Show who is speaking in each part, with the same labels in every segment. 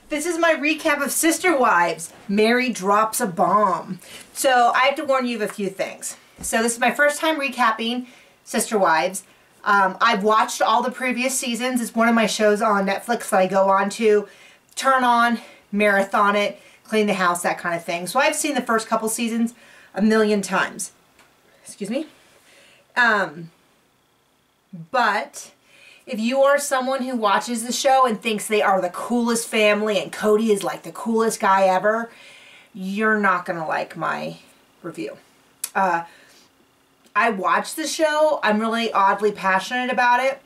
Speaker 1: This is my recap of Sister Wives. Meri drops a bomb. So I have to warn you of a few things. So this is my first time recapping Sister Wives. I've watched all the previous seasons. It's one of my shows on Netflix that I go on to, turn on, marathon it, clean the house, that kind of thing. So I've seen the first couple seasons a million times. Excuse me. But if you are someone who watches the show and thinks they are the coolest family and Cody is like the coolest guy ever, you're not going to like my review. I watched the show. I'm really oddly passionate about it.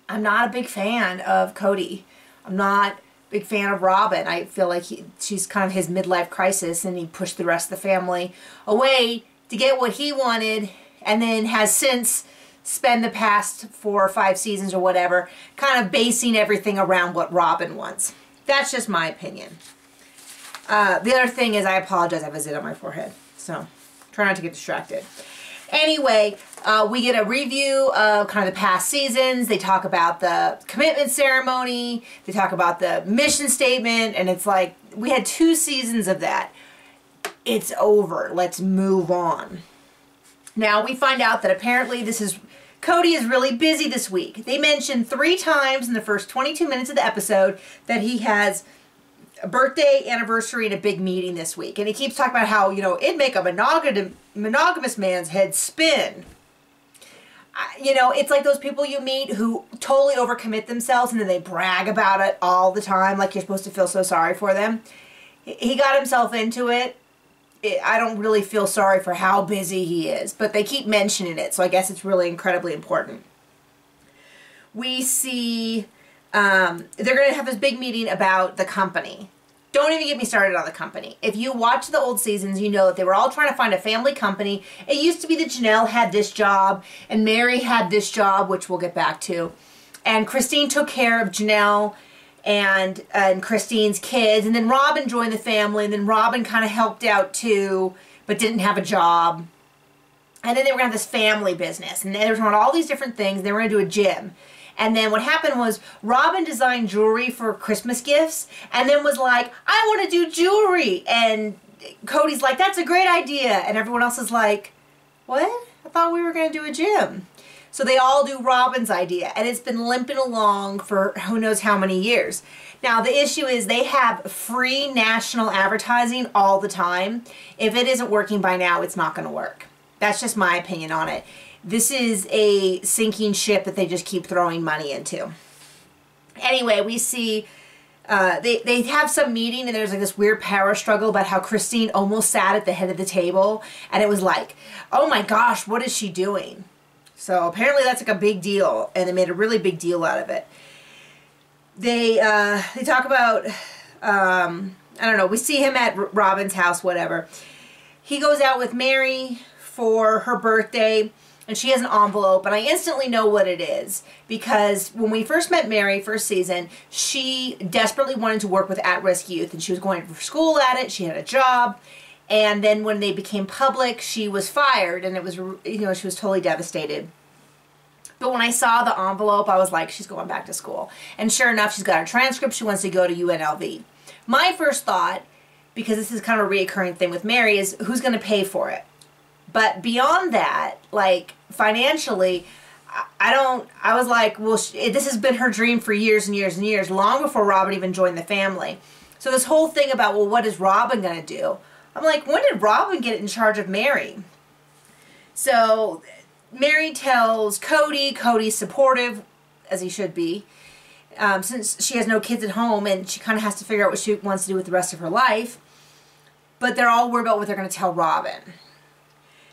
Speaker 1: I'm not a big fan of Cody. I'm not a big fan of Robin. I feel like she's kind of his midlife crisis, and he pushed the rest of the family away to get what he wanted, and then has since spend the past 4 or 5 seasons or whatever kind of basing everything around what Robin wants. That's just my opinion. The other thing is, I apologize, I have a zit on my forehead, so try not to get distracted. Anyway, we get a review of kind of the past seasons. They talk about the commitment ceremony, they talk about the mission statement, and it's like, we had 2 seasons of that. It's over. Let's move on. Now we find out that apparently Cody is really busy this week. They mentioned 3 times in the first 22 minutes of the episode that he has a birthday, anniversary, and a big meeting this week. And he keeps talking about how, you know, it'd make a monogamous man's head spin. You know, it's like those people you meet who totally overcommit themselves and then they brag about it all the time like you're supposed to feel so sorry for them. He got himself into it. I don't really feel sorry for how busy he is, but they keep mentioning it, so I guess it's really incredibly important. We see they're going to have this big meeting about the company. Don't even get me started on the company. If you watch the old seasons, you know that they were all trying to find a family company. It used to be that Janelle had this job, and Meri had this job, which we'll get back to. And Christine took care of Janelle and Christine's kids, and then Robin joined the family, and then Robin kind of helped out too, but didn't have a job. And then they were going to have this family business, and they were doing all these different things. They were going to do a gym. And then what happened was Robin designed jewelry for Christmas gifts, and then was like, I want to do jewelry. And Cody's like, that's a great idea. And everyone else is like, what? I thought we were going to do a gym. So they all do Robin's idea, and it's been limping along for who knows how many years. Now the issue is they have free national advertising all the time. If it isn't working by now, it's not going to work. That's just my opinion on it. This is a sinking ship that they just keep throwing money into. Anyway, we see they have some meeting, and there's like this weird power struggle about how Christine almost sat at the head of the table, and it was like, oh my gosh, what is she doing? So apparently that's like a big deal, and they made a really big deal out of it. They talk about, I don't know, we see him at Robin's house, whatever. He goes out with Meri for her birthday, and she has an envelope, and I instantly know what it is, because when we first met Meri, first season, she desperately wanted to work with at-risk youth, and she was going to school at it, she had a job. And then when they became public, she was fired, and it was, you know, she was totally devastated. But when I saw the envelope, I was like, she's going back to school. And sure enough, she's got her transcript. She wants to go to UNLV. My first thought, because this is kind of a reoccurring thing with Meri, is who's going to pay for it? But beyond that, like financially, I was like, well, this has been her dream for years and years and years, long before Robin even joined the family. So this whole thing about, well, what is Robin going to do? I'm like, when did Robin get in charge of Meri? So Meri tells Cody, Cody's supportive, as he should be, since she has no kids at home and she kind of has to figure out what she wants to do with the rest of her life. But they're all worried about what they're going to tell Robin.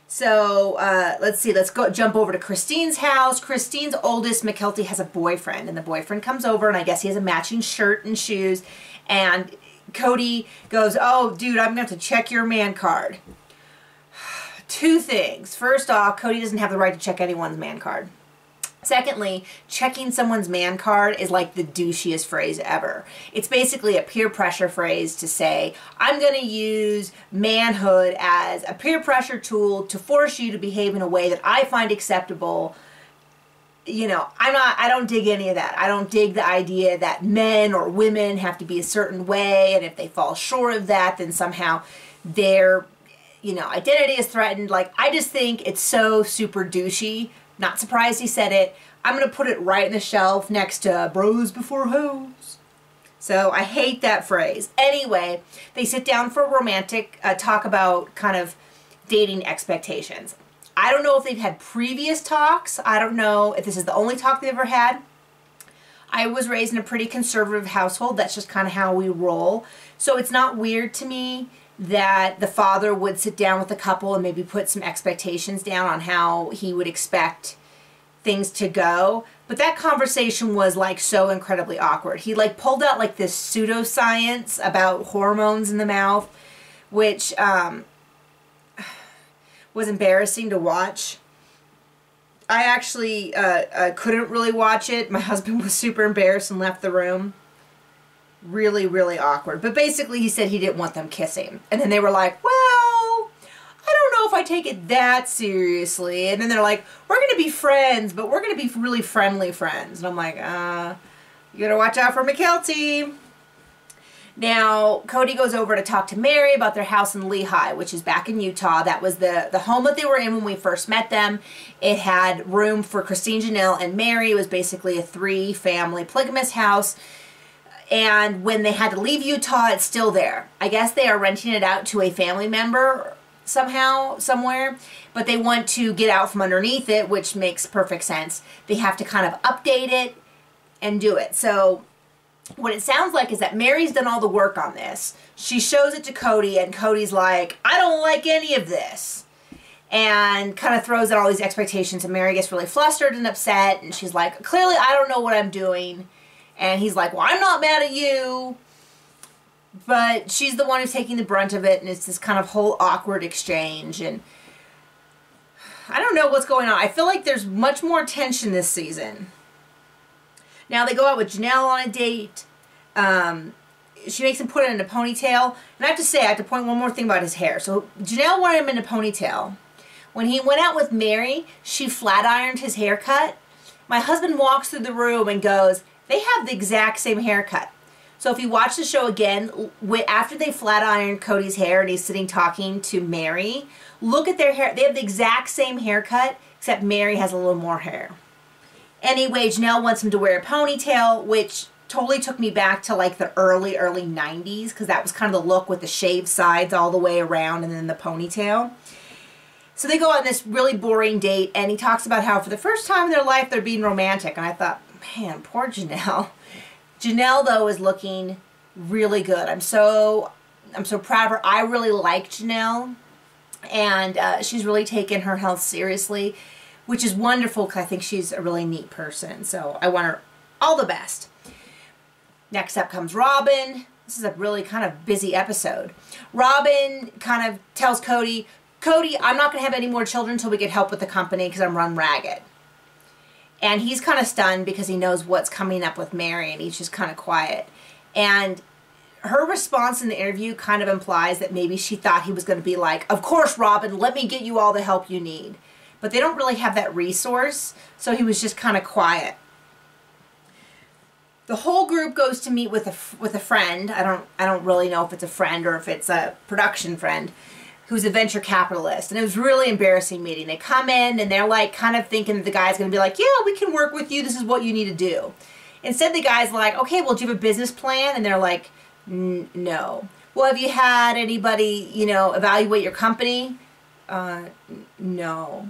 Speaker 1: So let's see, jump over to Christine's house. Christine's oldest, McKelty, has a boyfriend, and the boyfriend comes over, and I guess he has a matching shirt and shoes, and Cody goes, oh, dude, I'm going to have to check your man card. 2 things. First off, Cody doesn't have the right to check anyone's man card. Secondly, checking someone's man card is like the douchiest phrase ever. It's basically a peer pressure phrase to say, I'm going to use manhood as a peer pressure tool to force you to behave in a way that I find acceptable. you know, I don't dig any of that. I don't dig the idea that men or women have to be a certain way, and if they fall short of that, then somehow their, you know, identity is threatened. Like, I just think it's so super douchey. Not surprised he said it. I'm going to put it right in the shelf next to bros before hoes. So I hate that phrase. Anyway, they sit down for a romantic talk about kind of dating expectations. I don't know if they've had previous talks. I don't know if this is the only talk they've ever had. I was raised in a pretty conservative household. That's just kind of how we roll. So it's not weird to me that the father would sit down with the couple and maybe put some expectations down on how he would expect things to go. But that conversation was like so incredibly awkward. He like pulled out like this pseudoscience about hormones in the mouth, which was embarrassing to watch. I actually couldn't really watch it. My husband was super embarrassed and left the room. Really, really awkward. But basically he said he didn't want them kissing. And then they were like, well, I don't know if I take it that seriously. And then they're like, we're going to be friends, but we're going to be really friendly friends. And I'm like, you got to watch out for McKelty. Now, Cody goes over to talk to Meri about their house in Lehigh, which is back in Utah. That was the home that they were in when we first met them. It had room for Christine, Janelle, and Meri. It was basically a 3-family polygamous house. And when they had to leave Utah, it's still there. I guess they are renting it out to a family member somehow, somewhere. But they want to get out from underneath it, which makes perfect sense. They have to kind of update it and do it. So what it sounds like is that Meri's done all the work on this. She shows it to Cody, and Cody's like, I don't like any of this. And kind of throws out all these expectations, and Meri gets really flustered and upset, and she's like, clearly I don't know what I'm doing. And he's like, well, I'm not mad at you. But she's the one who's taking the brunt of it, and it's this kind of whole awkward exchange. And I don't know what's going on. I feel like there's much more tension this season. Now they go out with Janelle on a date. She makes him put it in a ponytail. And I have to say, I have to point one more thing about his hair. So Janelle wanted him in a ponytail. When he went out with Meri, she flat ironed his haircut. My husband walks through the room and goes, they have the exact same haircut. So if you watch the show again, after they flat ironed Cody's hair and he's sitting talking to Meri, look at their hair. They have the exact same haircut, except Meri has a little more hair. Anyway, Janelle wants him to wear a ponytail, which totally took me back to like the early 90s, because that was kind of the look with the shaved sides all the way around and then the ponytail. So they go on this really boring date, and he talks about how for the first time in their life they're being romantic. And I thought, man, poor Janelle. Janelle, though, is looking really good. I'm so proud of her. I really like Janelle, and she's really taken her health seriously, which is wonderful because I think she's a really neat person. So I want her all the best. Next up comes Robin. This is a really kind of busy episode. Robin kind of tells Cody, I'm not going to have any more children until we get help with the company because I'm run ragged. And he's kind of stunned because he knows what's coming up with Meri, and he's just kind of quiet. And her response in the interview kind of implies that maybe she thought he was going to be like, of course, Robin, let me get you all the help you need. But they don't really have that resource, so he was just kind of quiet. The whole group goes to meet with a friend. I don't really know if it's a friend or if it's a production friend, who's a venture capitalist. And it was a really embarrassing meeting. They come in and they're like kind of thinking that the guy's going to be like, yeah, we can work with you. This is what you need to do. Instead, the guy's like, okay, well, do you have a business plan? And they're like, no. Well, have you had anybody, evaluate your company? No.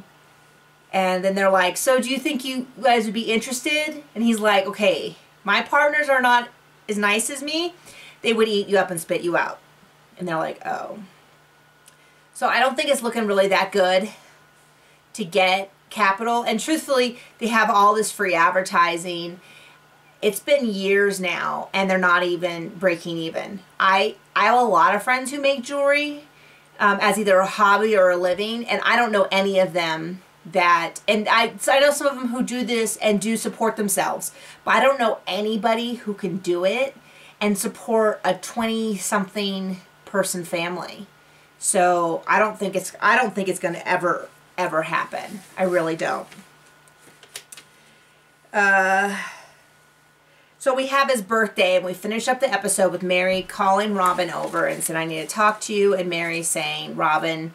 Speaker 1: And then they're like, so do you think you guys would be interested? And he's like, okay, my partners are not as nice as me. They would eat you up and spit you out. And they're like, oh. So I don't think it's looking really that good to get capital. And truthfully, they have all this free advertising. It's been years now, and they're not even breaking even. I have a lot of friends who make jewelry as either a hobby or a living, and I don't know any of them that, and I know some of them who do this and do support themselves, but I don't know anybody who can do it and support a 20-something person family. So I don't think it's going to ever happen. I really don't. So we have his birthday, and we finish up the episode with Meri calling Robin over and said, I need to talk to you. And Meri saying, Robin,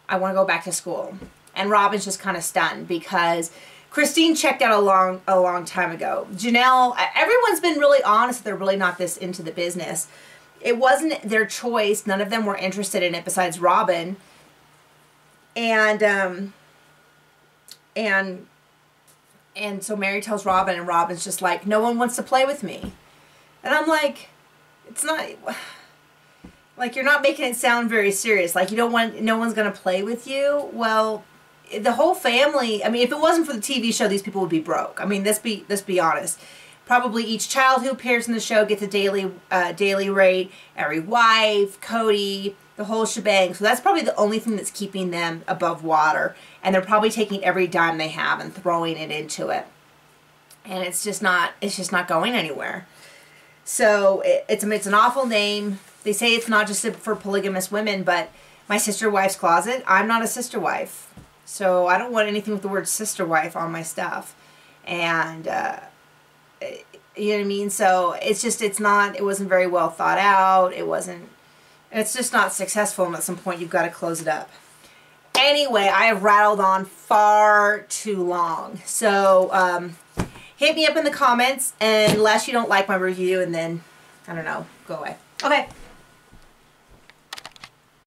Speaker 1: I want to go back to school. And Robin's just kind of stunned because Christine checked out a long time ago. Janelle, everyone's been really honest that they're really not this into the business. It wasn't their choice. None of them were interested in it besides Robin. And so Meri tells Robin, and Robin's just like, no one wants to play with me. And I'm like, it's not, like, you're not making it sound very serious. Like, you don't want, no one's going to play with you. Well, the whole family, I mean, if it wasn't for the TV show, these people would be broke. I mean, let's be honest. Probably each child who appears in the show gets a daily rate, every wife, Cody, the whole shebang. So that's probably the only thing that's keeping them above water. And they're probably taking every dime they have and throwing it into it. And it's just not going anywhere. So it's an awful name. They say it's not just for polygamous women, but my sister wife's closet, I'm not a sister wife. So I don't want anything with the word sister wife on my stuff. And, you know what I mean? So it wasn't very well thought out. It's just not successful, and at some point you've got to close it up. Anyway, I have rattled on far too long. So, hit me up in the comments unless you don't like my review, and then, I don't know, go away. Okay.